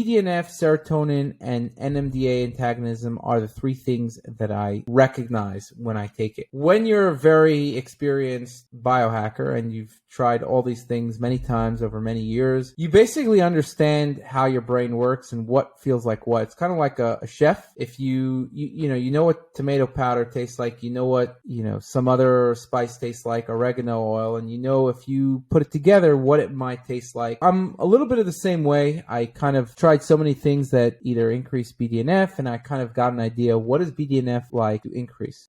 BDNF, serotonin, and NMDA antagonism are the three things that I recognize when I take it. When you're a very experienced biohacker and you've tried all these things many times over many years, you basically understand how your brain works and what feels like what. It's kind of like a chef. If you know what tomato powder tastes like, you know what, some other spice tastes like, oregano oil, and if you put it together, what it might taste like. I'm a little bit of the same way. I kind of tried so many things that either increase BDNF, and I kind of got an idea, what does BDNF like to increase?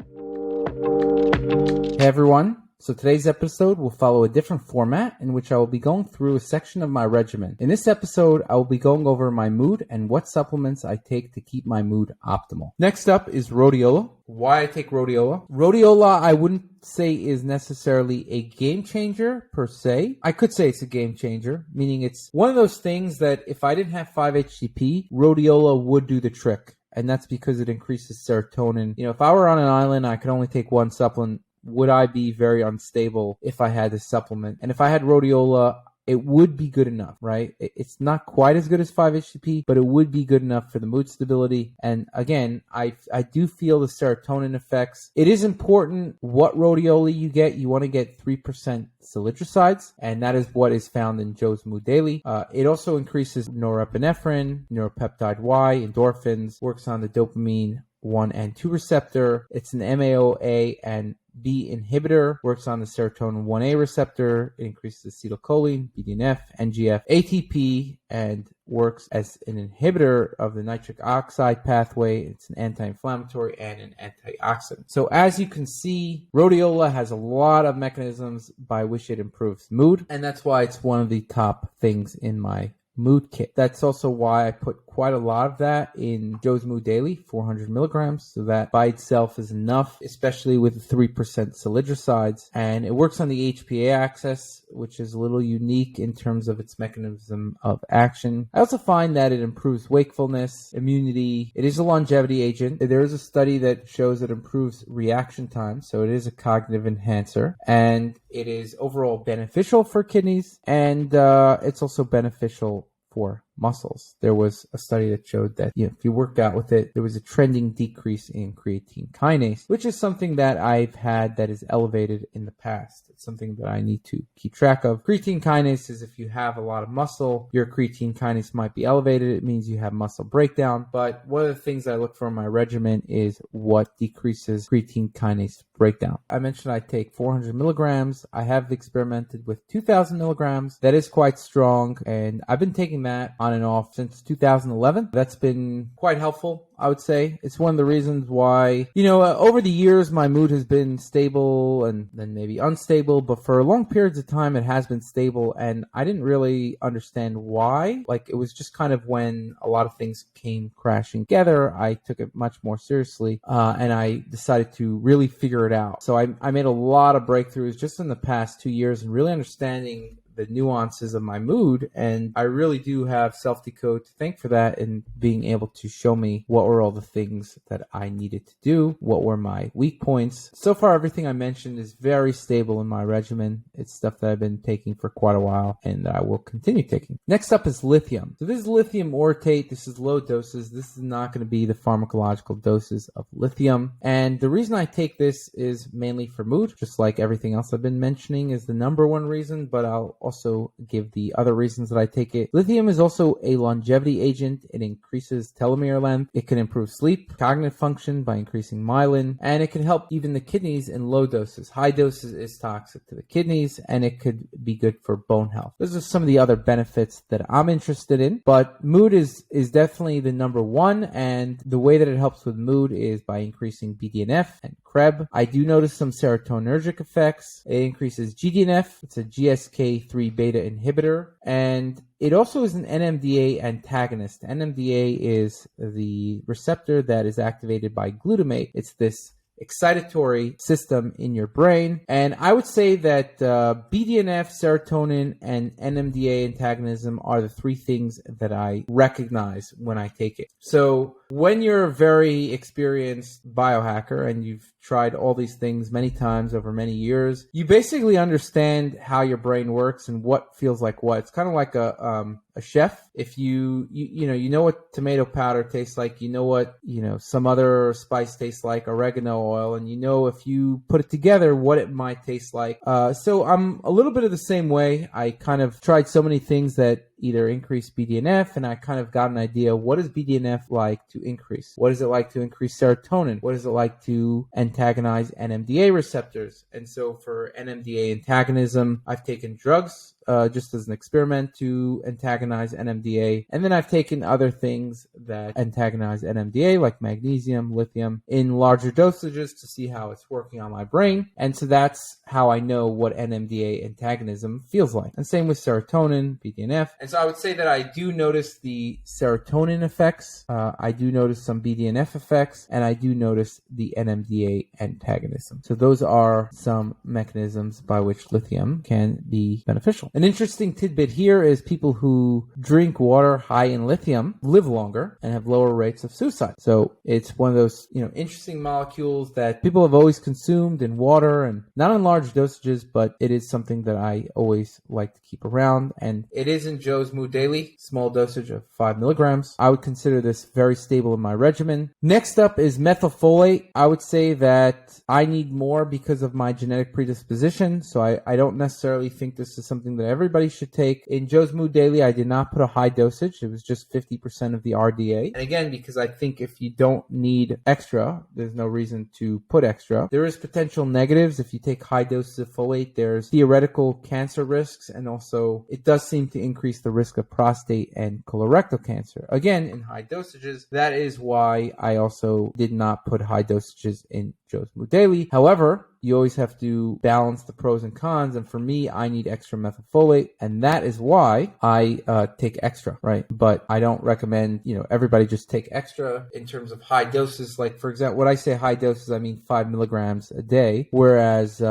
Hey everyone. So today's episode will follow a different format in which I will be going through a section of my regimen. In this episode, I will be going over my mood and what supplements I take to keep my mood optimal. Next up is Rhodiola. Why I take Rhodiola. Rhodiola, I wouldn't say is necessarily a game changer per se. I could say it's a game changer, meaning it's one of those things that if I didn't have 5-HTP, Rhodiola would do the trick. And that's because it increases serotonin. If I were on an island, I could only take one supplement. Would I be very unstable if I had this supplement? And if I had Rhodiola, it would be good enough, right? It's not quite as good as 5-HTP, but it would be good enough for the mood stability. And again, I do feel the serotonin effects. It is important what Rhodiola you get. You want to get 3% salitricides, and that is what is found in Joe's Mood Daily. It also increases norepinephrine, neuropeptide Y, endorphins, works on the dopamine 1 and 2 receptor. It's an MAOA and B inhibitor, works on the serotonin 1A receptor. It increases acetylcholine, BDNF, NGF, ATP, and works as an inhibitor of the nitric oxide pathway. It's an anti-inflammatory and an antioxidant. So as you can see, Rhodiola has a lot of mechanisms by which it improves mood, and that's why it's one of the top things in my mood kit. That's also why I put quite a lot of that in Joe's Mood Daily, 400 milligrams. So that by itself is enough, especially with 3% salitricides. And it works on the HPA axis, which is a little unique in terms of its mechanism of action. I also find that it improves wakefulness, immunity. It is a longevity agent. There is a study that shows it improves reaction time. So it is a cognitive enhancer. And it is overall beneficial for kidneys. And it's also beneficial for muscles. There was a study that showed that if you work out with it, there was a trending decrease in creatine kinase, which is something that I've had that is elevated in the past. It's something that I need to keep track of. Creatine kinase is if you have a lot of muscle, your creatine kinase might be elevated. It means you have muscle breakdown. But one of the things I look for in my regimen is what decreases creatine kinase breakdown. I mentioned I take 400 milligrams. I have experimented with 2,000 milligrams. That is quite strong, and I've been taking that on and off since 2011. That's been quite helpful, I would say. It's one of the reasons why, over the years, my mood has been stable and then maybe unstable, but for long periods of time, it has been stable, and I didn't really understand why. It was just kind of when a lot of things came crashing together, I took it much more seriously, and I decided to really figure it out. So I made a lot of breakthroughs just in the past 2 years and really understanding the nuances of my mood, and I really do have Self-Decode to thank for that and being able to show me what were all the things that I needed to do, what were my weak points. So far, everything I mentioned is very stable in my regimen. It's stuff that I've been taking for quite a while and that I will continue taking. Next up is lithium. So this is lithium orotate. This is low doses. This is not going to be the pharmacological doses of lithium. And the reason I take this is mainly for mood, just like everything else I've been mentioning is the number one reason, but I'll also give the other reasons that I take it. Lithium is also a longevity agent. It increases telomere length. It can improve sleep, cognitive function by increasing myelin, and it can help even the kidneys in low doses. High doses is toxic to the kidneys, and it could be good for bone health. Those are some of the other benefits that I'm interested in, but mood is definitely the number one, and the way that it helps with mood is by increasing BDNF and CREB. I do notice some serotonergic effects. It increases GDNF. It's a GSK3 beta inhibitor, and it also is an NMDA antagonist. NMDA is the receptor that is activated by glutamate. It's this excitatory system in your brain. And I would say that BDNF, serotonin, and NMDA antagonism are the three things that I recognize when I take it. So when you're a very experienced biohacker and you've tried all these things many times over many years, you basically understand how your brain works and what feels like what. It's kind of like a chef. If you know what tomato powder tastes like, you know what, some other spice tastes like, oregano oil, and if you put it together, what it might taste like. So I'm a little bit of the same way. I kind of tried so many things that either increase BDNF, and I kind of got an idea, what is BDNF like to increase? What is it like to increase serotonin? What is it like to antagonize NMDA receptors? And so for NMDA antagonism, I've taken drugs just as an experiment to antagonize NMDA. And then I've taken other things that antagonize NMDA, like magnesium, lithium, in larger dosages to see how it's working on my brain. And so that's how I know what NMDA antagonism feels like. And same with serotonin, BDNF. And so I would say that I do notice the serotonin effects. I do notice some BDNF effects, and I do notice the NMDA antagonism. So those are some mechanisms by which lithium can be beneficial. An interesting tidbit here is people who drink water high in lithium live longer and have lower rates of suicide. So it's one of those, interesting molecules that people have always consumed in water, and not in large dosages, but it is something that I always like to keep around. And it is in Joe's Mood Daily, small dosage of 5 milligrams. I would consider this very stable in my regimen. Next up is methylfolate. I would say that I need more because of my genetic predisposition. So I don't necessarily think this is something that everybody should take. In Joe's Mood Daily, I did not put a high dosage. It was just 50% of the RDA. And again, because I think if you don't need extra, there's no reason to put extra. There is potential negatives. If you take high doses of folate, there's theoretical cancer risks, and also it does seem to increase the risk of prostate and colorectal cancer. Again, in high dosages. That is why I also did not put high dosages in Joe's Mood Daily. However, you always have to balance the pros and cons, and for me, I need extra methylfolate, and that is why I take extra, right? But I don't recommend, everybody just take extra in terms of high doses. Like, for example, when I say high doses, I mean 5 milligrams a day, whereas, the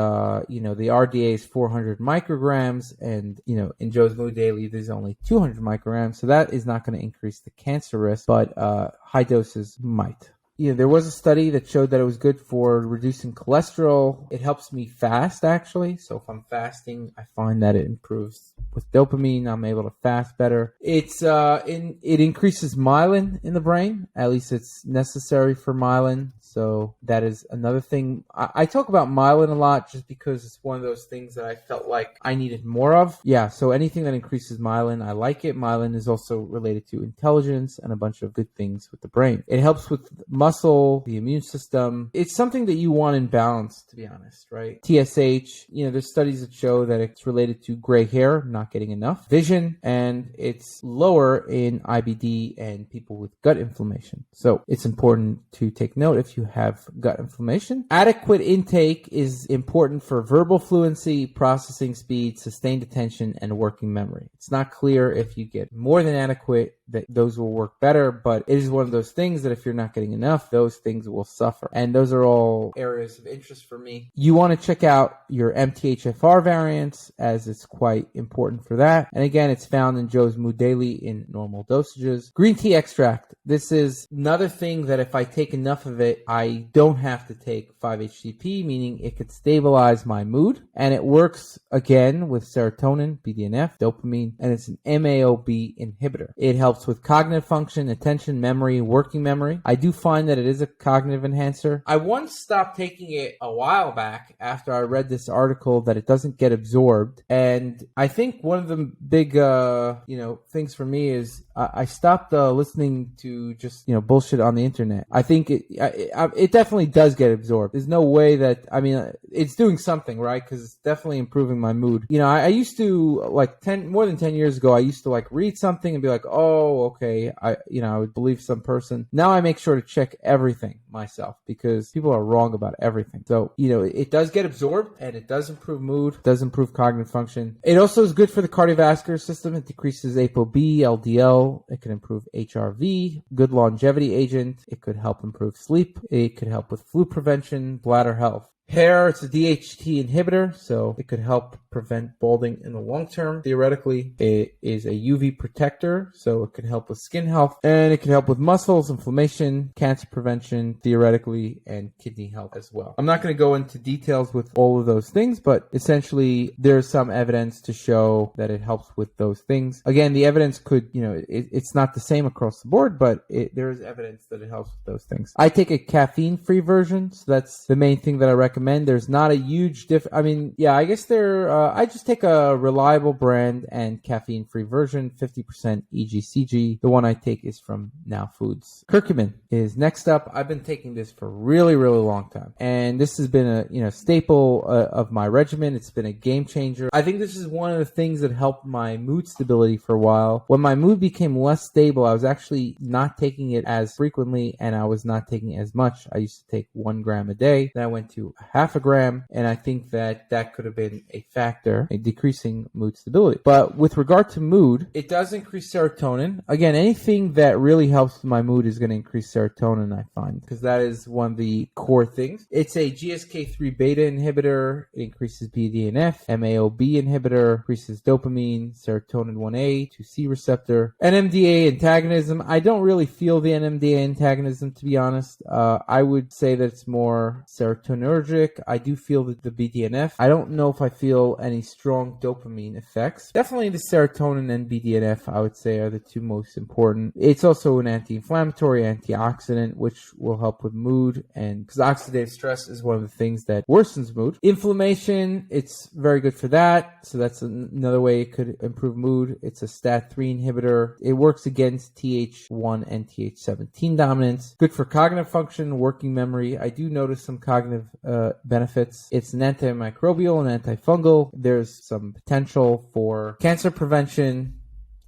RDA is 400 micrograms, and, in Joe's Mood Daily, there's only 200 micrograms, so that is not going to increase the cancer risk, but high doses might. There was a study that showed that it was good for reducing cholesterol. It helps me fast, actually. So if I'm fasting, I find that it improves with dopamine. I'm able to fast better. It increases myelin in the brain. At least it's necessary for myelin. So that is another thing. I talk about myelin a lot just because it's one of those things that I felt like I needed more of. Yeah, so anything that increases myelin, I like it. Myelin is also related to intelligence and a bunch of good things with the brain. It helps with muscle, the immune system. It's something that you want in balance, to be honest, right? TSH, there's studies that show that it's related to gray hair, not getting enough, vision, and it's lower in IBD and people with gut inflammation. So it's important to take note if you have gut inflammation. Adequate intake is important for verbal fluency, processing speed, sustained attention, and working memory. It's not clear if you get more than adequate that those will work better, but it is one of those things that if you're not getting enough, those things will suffer. And those are all areas of interest for me. You want to check out your MTHFR variants, as it's quite important for that. And again, it's found in Joe's Mood Daily in normal dosages. Green tea extract. This is another thing that if I take enough of it, I don't have to take 5-HTP, meaning it could stabilize my mood. And it works again with serotonin, BDNF, dopamine, and it's an MAOB inhibitor. It helps with cognitive function, attention, memory, working memory. I do find that it is a cognitive enhancer. I once stopped taking it a while back after I read this article that it doesn't get absorbed. And I think one of the big, things for me is I stopped listening to just, bullshit on the internet. I think it definitely does get absorbed. There's no way that, it's doing something, right? Because it's definitely improving my mood. I used to, more than 10 years ago, I used to read something and be like, oh, okay, I would believe some person. Now I make sure to check everything myself because people are wrong about everything. So, it does get absorbed and it does improve mood, does improve cognitive function. It also is good for the cardiovascular system. It decreases ApoB, LDL. It can improve HRV, good longevity agent. It could help improve sleep. It could help with flu prevention, bladder health. Hair, it's a DHT inhibitor, so it could help prevent balding in the long term. Theoretically, it is a UV protector, so it can help with skin health, and it can help with muscles, inflammation, cancer prevention, theoretically, and kidney health as well. I'm not going to go into details with all of those things, but essentially there's some evidence to show that it helps with those things. Again, the evidence could, it's not the same across the board, but there is evidence that it helps with those things. I take a caffeine-free version, so that's the main thing that I recommend. There's not a huge I guess I just take a reliable brand and caffeine-free version, 50% EGCG. The one I take is from Now Foods. Curcumin is next up. I've been taking this for a really, really long time, and this has been a staple of my regimen. It's been a game changer. I think this is one of the things that helped my mood stability for a while. When my mood became less stable, I was actually not taking it as frequently, and I was not taking it as much. I used to take 1 gram a day. Then I went to half a gram, and I think that could have been a factor in decreasing mood stability. But with regard to mood, it does increase serotonin. Again, anything that really helps with my mood is going to increase serotonin, I find, because that is one of the core things. It's a GSK3 beta inhibitor. It increases BDNF. MAOB inhibitor increases dopamine, serotonin 1A, 2C receptor. NMDA antagonism. I don't really feel the NMDA antagonism, to be honest. I would say that it's more serotonergic. I do feel that the BDNF. I don't know if I feel any strong dopamine effects. Definitely the serotonin and BDNF, I would say, are the two most important. It's also an anti-inflammatory, antioxidant, which will help with mood, and because oxidative stress is one of the things that worsens mood. Inflammation, it's very good for that. So that's another way it could improve mood. It's a STAT3 inhibitor. It works against Th1 and Th17 dominance. Good for cognitive function, working memory. I do notice some cognitive benefits. It's an antimicrobial and antifungal. There's some potential for cancer prevention.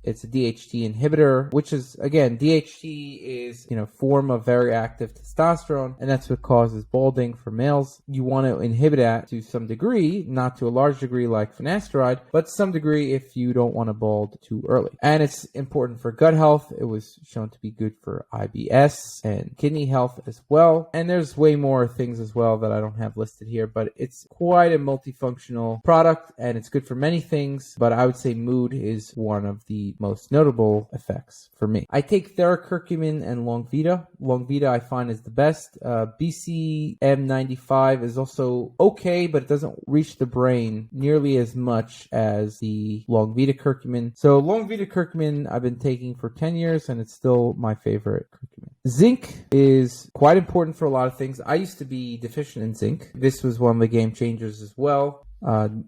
It's a DHT inhibitor, which is, again, DHT is, form of very active testosterone, and that's what causes balding for males. You want to inhibit that to some degree, not to a large degree like finasteride, but to some degree if you don't want to bald too early. And it's important for gut health. It was shown to be good for IBS and kidney health as well. And there's way more things as well that I don't have listed here, but it's quite a multifunctional product, and it's good for many things, but I would say mood is one of the most notable effects for me. I take Curcumin and Longvita. Longvita I find is the best. BCM95 is also okay, but it doesn't reach the brain nearly as much as the Longvita Curcumin. So Longvita Curcumin I've been taking for 10 years, and it's still my favorite curcumin. Zinc is quite important for a lot of things. I used to be deficient in zinc. This was one of the game changers as well.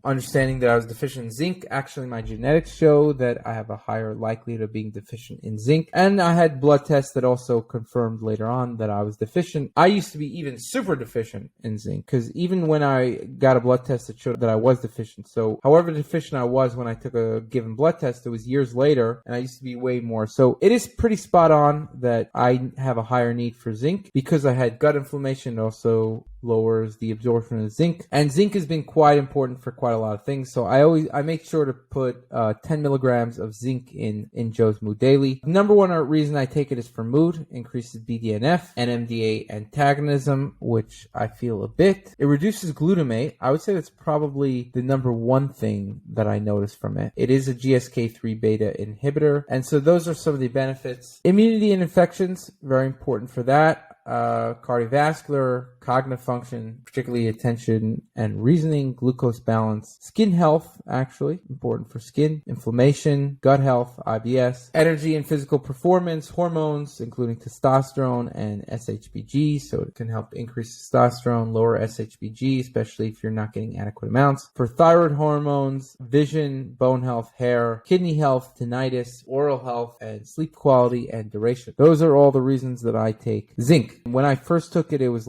Understanding that I was deficient in zinc, actually my genetics show that I have a higher likelihood of being deficient in zinc, and I had blood tests that also confirmed later on that I was deficient. I used to be even super deficient in zinc, because even when I got a blood test that showed that I was deficient, so however deficient I was when I took a given blood test, it was years later, and I used to be way more. So it is pretty spot on that I have a higher need for zinc because I had gut inflammation. It also lowers the absorption of zinc, and zinc has been quite important for quite a lot of things. So I make sure to put 10 milligrams of zinc in Joe's Mood Daily. Number one reason I take it is for mood, increases BDNF, NMDA antagonism, which I feel a bit. It reduces glutamate. I would say that's probably the number one thing that I notice from it. It is a GSK3 beta inhibitor, and so those are some of the benefits. Immunity and infections, very important for that. Cardiovascular, cognitive function, particularly attention and reasoning, glucose balance, skin health, actually important for skin, inflammation, gut health, IBS, energy and physical performance, hormones, including testosterone and SHBG. So it can help increase testosterone, lower SHBG, especially if you're not getting adequate amounts. For thyroid hormones, vision, bone health, hair, kidney health, tinnitus, oral health, and sleep quality and duration. Those are all the reasons that I take zinc. When I first took it, it was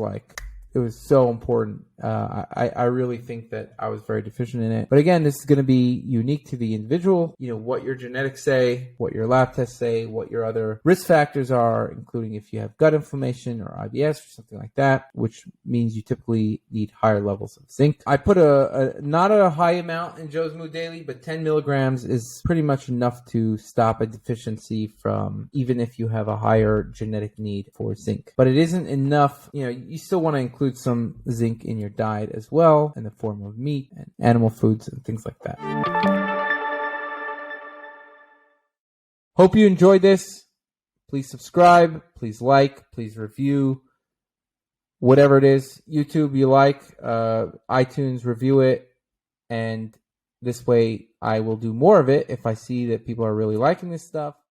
so important. I really think that I was very deficient in it. But again, this is going to be unique to the individual. What your genetics say, what your lab tests say, what your other risk factors are, including if you have gut inflammation or IBS or something like that, which means you typically need higher levels of zinc. I put not a high amount in Joe's Mood Daily, but 10 milligrams is pretty much enough to stop a deficiency from, even if you have a higher genetic need for zinc. But it isn't enough. You still want to include include some zinc in your diet as well in the form of meat and animal foods and things like that. Hope you enjoyed this. Please subscribe, please like, please review. Whatever it is, YouTube you like, iTunes, review it, and this way I will do more of it if I see that people are really liking this stuff.